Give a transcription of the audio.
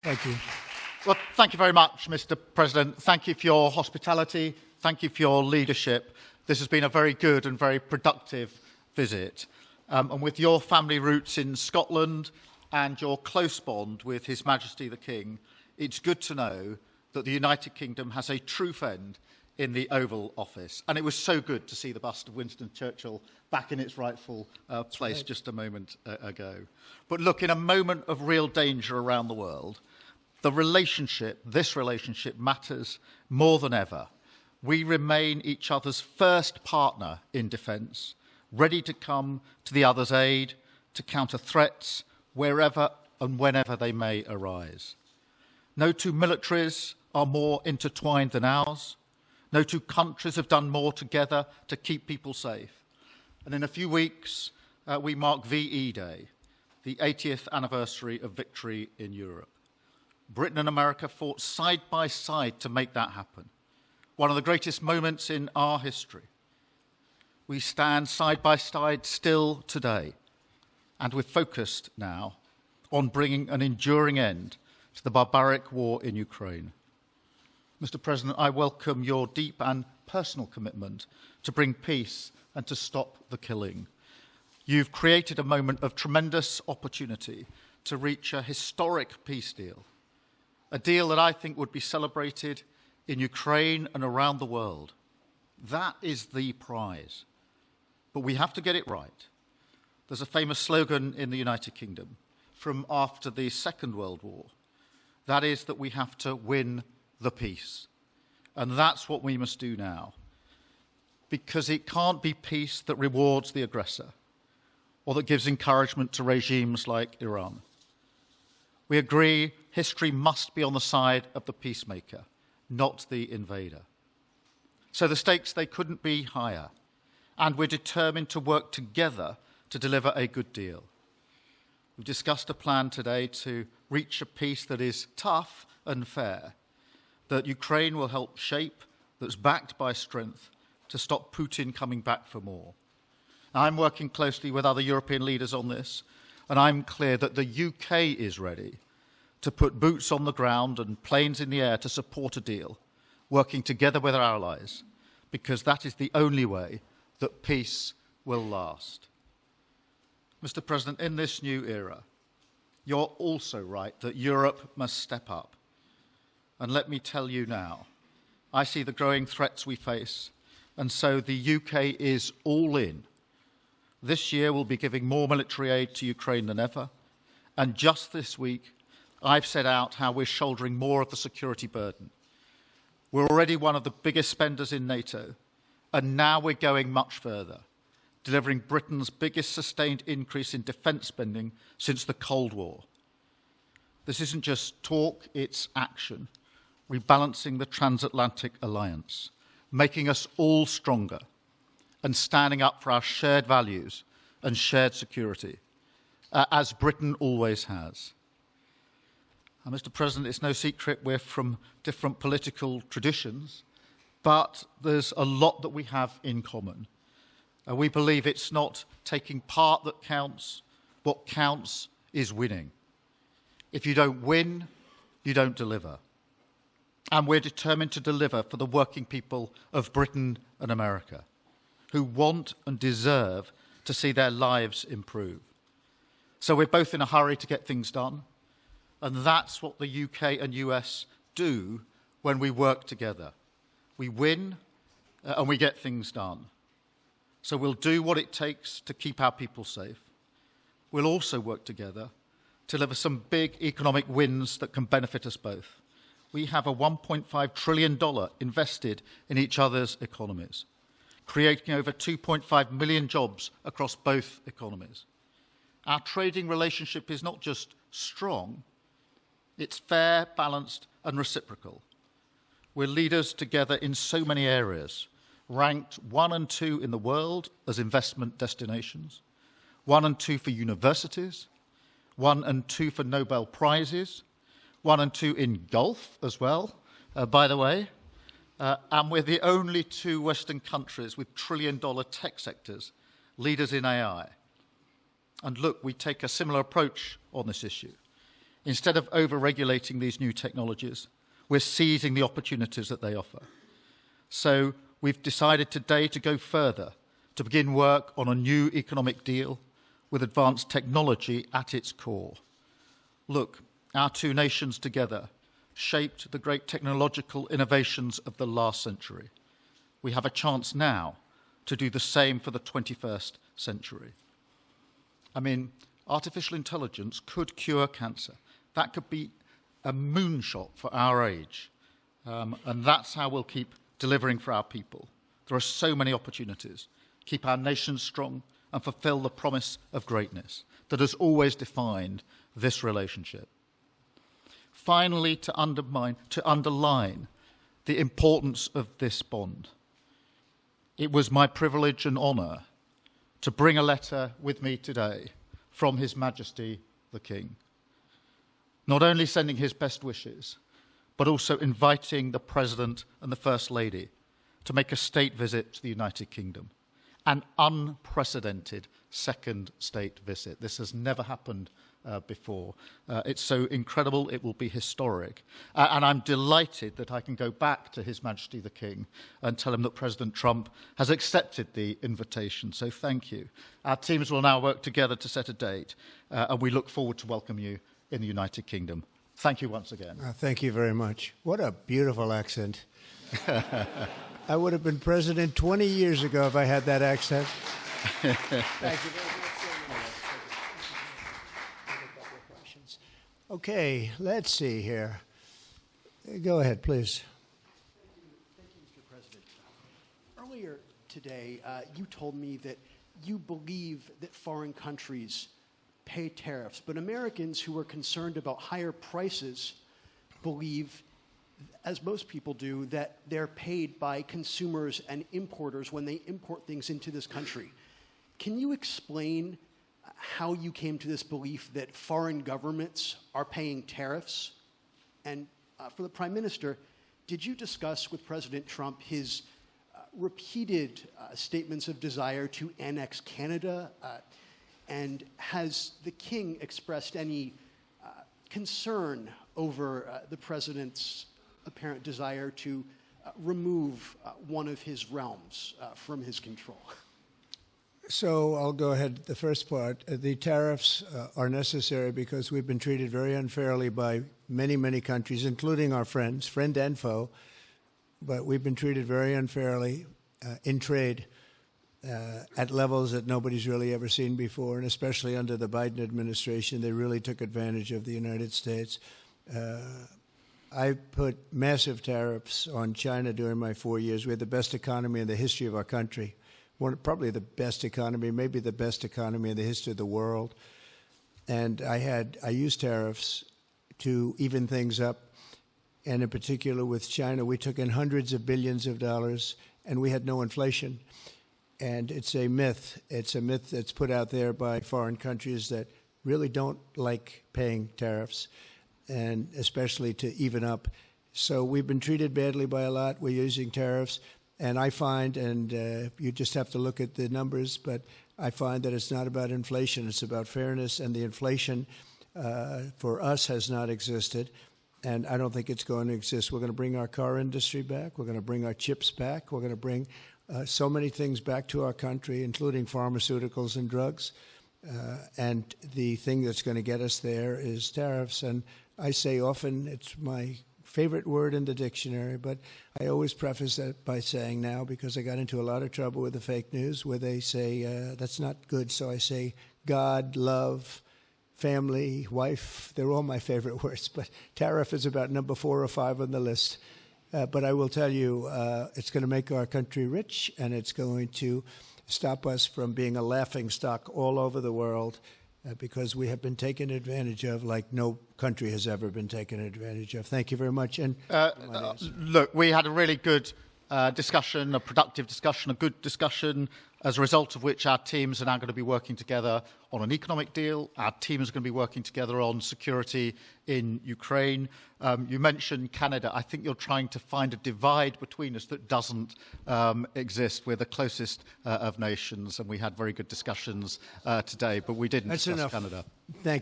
Thank you. Well, thank you very much, Mr. President. Thank you for your hospitality. Thank you for your leadership. This has been a very good and very productive visit. And with your family roots in Scotland and your close bond with His Majesty the King, it's good to know that the United Kingdom has a true friend in the Oval Office. And it was so good to see the bust of Winston Churchill back in its rightful place just a moment ago. But look, in a moment of real danger around the world, this relationship matters more than ever. We remain each other's first partner in defence, ready to come to the other's aid, to counter threats wherever and whenever they may arise. No two militaries are more intertwined than ours. No two countries have done more together to keep people safe. And in a few weeks, we mark VE Day, the 80th anniversary of victory in Europe. Britain and America fought side by side to make that happen. One of the greatest moments in our history. We stand side by side still today, and we're focused now on bringing an enduring end to the barbaric war in Ukraine. Mr. President, I welcome your deep and personal commitment to bring peace and to stop the killing. You've created a moment of tremendous opportunity to reach a historic peace deal, a deal that I think would be celebrated in Ukraine and around the world. That is the prize. But we have to get it right. There's a famous slogan in the United Kingdom from after the Second World War. That is that we have to win the peace. And that's what we must do now. Because it can't be peace that rewards the aggressor or that gives encouragement to regimes like Iran. We agree history must be on the side of the peacemaker, not the invader. So the stakes, they couldn't be higher. And we're determined to work together to deliver a good deal. We've discussed a plan today to reach a peace that is tough and fair, that Ukraine will help shape, that's backed by strength, to stop Putin coming back for more. Now, I'm working closely with other European leaders on this, and I'm clear that the UK is ready to put boots on the ground and planes in the air to support a deal, working together with our allies, because that is the only way that peace will last. Mr. President, in this new era, you're also right that Europe must step up. And let me tell you now, I see the growing threats we face, and so the UK is all in. This year we'll be giving more military aid to Ukraine than ever, and just this week I've set out how we're shouldering more of the security burden. We're already one of the biggest spenders in NATO, and now we're going much further, delivering Britain's biggest sustained increase in defence spending since the Cold War. This isn't just talk, it's action, rebalancing the transatlantic alliance, making us all stronger, and standing up for our shared values and shared security, as Britain always has. And Mr. President, it's no secret we're from different political traditions, but there's a lot that we have in common. We believe it's not taking part that counts. What counts is winning. If you don't win, you don't deliver. And we're determined to deliver for the working people of Britain and America, who want and deserve to see their lives improve. So we're both in a hurry to get things done, and that's what the UK and US do when we work together. We win and we get things done. So we'll do what it takes to keep our people safe. We'll also work together to deliver some big economic wins that can benefit us both. We have a $1.5 trillion invested in each other's economies, creating over 2.5 million jobs across both economies. Our trading relationship is not just strong, it's fair, balanced, and reciprocal. We're leaders together in so many areas, ranked 1 and 2 in the world as investment destinations, 1 and 2 for universities, 1 and 2 for Nobel Prizes, 1 and 2 in golf as well, by the way. And we're the only 2 Western countries with trillion-dollar tech sectors, leaders in AI. And look, we take a similar approach on this issue. Instead of over-regulating these new technologies, we're seizing the opportunities that they offer. So we've decided today to go further, to begin work on a new economic deal with advanced technology at its core. Look, our two nations together shaped the great technological innovations of the last century. We have a chance now to do the same for the 21st century. I mean, artificial intelligence could cure cancer. That could be a moonshot for our age. And that's how we'll keep delivering for our people. There are so many opportunities. Keep our nation strong and fulfill the promise of greatness that has always defined this relationship. Finally, to underline the importance of this bond. It was my privilege and honour to bring a letter with me today from His Majesty the King, not only sending his best wishes, but also inviting the President and the First Lady to make a state visit to the United Kingdom, an unprecedented second state visit. This has never happened before. It's so incredible, it will be historic. And I'm delighted that I can go back to His Majesty the King and tell him that President Trump has accepted the invitation. So thank you. Our teams will now work together to set a date, and we look forward to welcome you in the United Kingdom. Thank you once again. Thank you very much. What a beautiful accent. I would have been president 20 years ago if I had that accent. Thank you very much. Okay, let's see here. Go ahead, please. Thank you, Mr. President. Earlier today, you told me that you believe that foreign countries pay tariffs, but Americans who are concerned about higher prices believe, as most people do, that they're paid by consumers and importers when they import things into this country. Can you explain how you came to this belief that foreign governments are paying tariffs? And for the Prime Minister, did you discuss with President Trump his repeated statements of desire to annex Canada? And has the King expressed any concern over the President's apparent desire to remove one of his realms from his control? So I'll go ahead. The first part, the tariffs are necessary because we've been treated very unfairly by many, many countries, including our friends, friend and foe. But we've been treated very unfairly in trade at levels that nobody's really ever seen before, and especially under the Biden administration, they really took advantage of the United States. I put massive tariffs on China during my 4 years. We had the best economy in the history of our country. Probably the best economy, maybe the best economy in the history of the world. And I used tariffs to even things up. And in particular with China, we took in hundreds of billions of dollars and we had no inflation. And it's a myth. It's a myth that's put out there by foreign countries that really don't like paying tariffs, and especially to even up. So we've been treated badly by a lot. We're using tariffs. And I find, and you just have to look at the numbers, but I find that it's not about inflation. It's about fairness, and the inflation for us has not existed, and I don't think it's going to exist. We're going to bring our car industry back. We're going to bring our chips back. We're going to bring so many things back to our country, including pharmaceuticals and drugs. And the thing that's going to get us there is tariffs. And I say often it's my favorite word in the dictionary, but I always preface that by saying now, because I got into a lot of trouble with the fake news where they say that's not good. So I say God, love, family, wife. They're all my favorite words, but tariff is about number 4 or 5 on the list. But I will tell you, it's going to make our country rich, and it's going to stop us from being a laughing stock all over the world. Because we have been taken advantage of like no country has ever been taken advantage of. Thank you very much. And look, we had a really good discussion, a productive discussion, a good discussion, as a result of which our teams are now going to be working together on an economic deal. Our teams are going to be working together on security in Ukraine. You mentioned Canada. I think you're trying to find a divide between us that doesn't exist. We're the closest of nations, and we had very good discussions today, but we didn't discuss Canada. Thank you.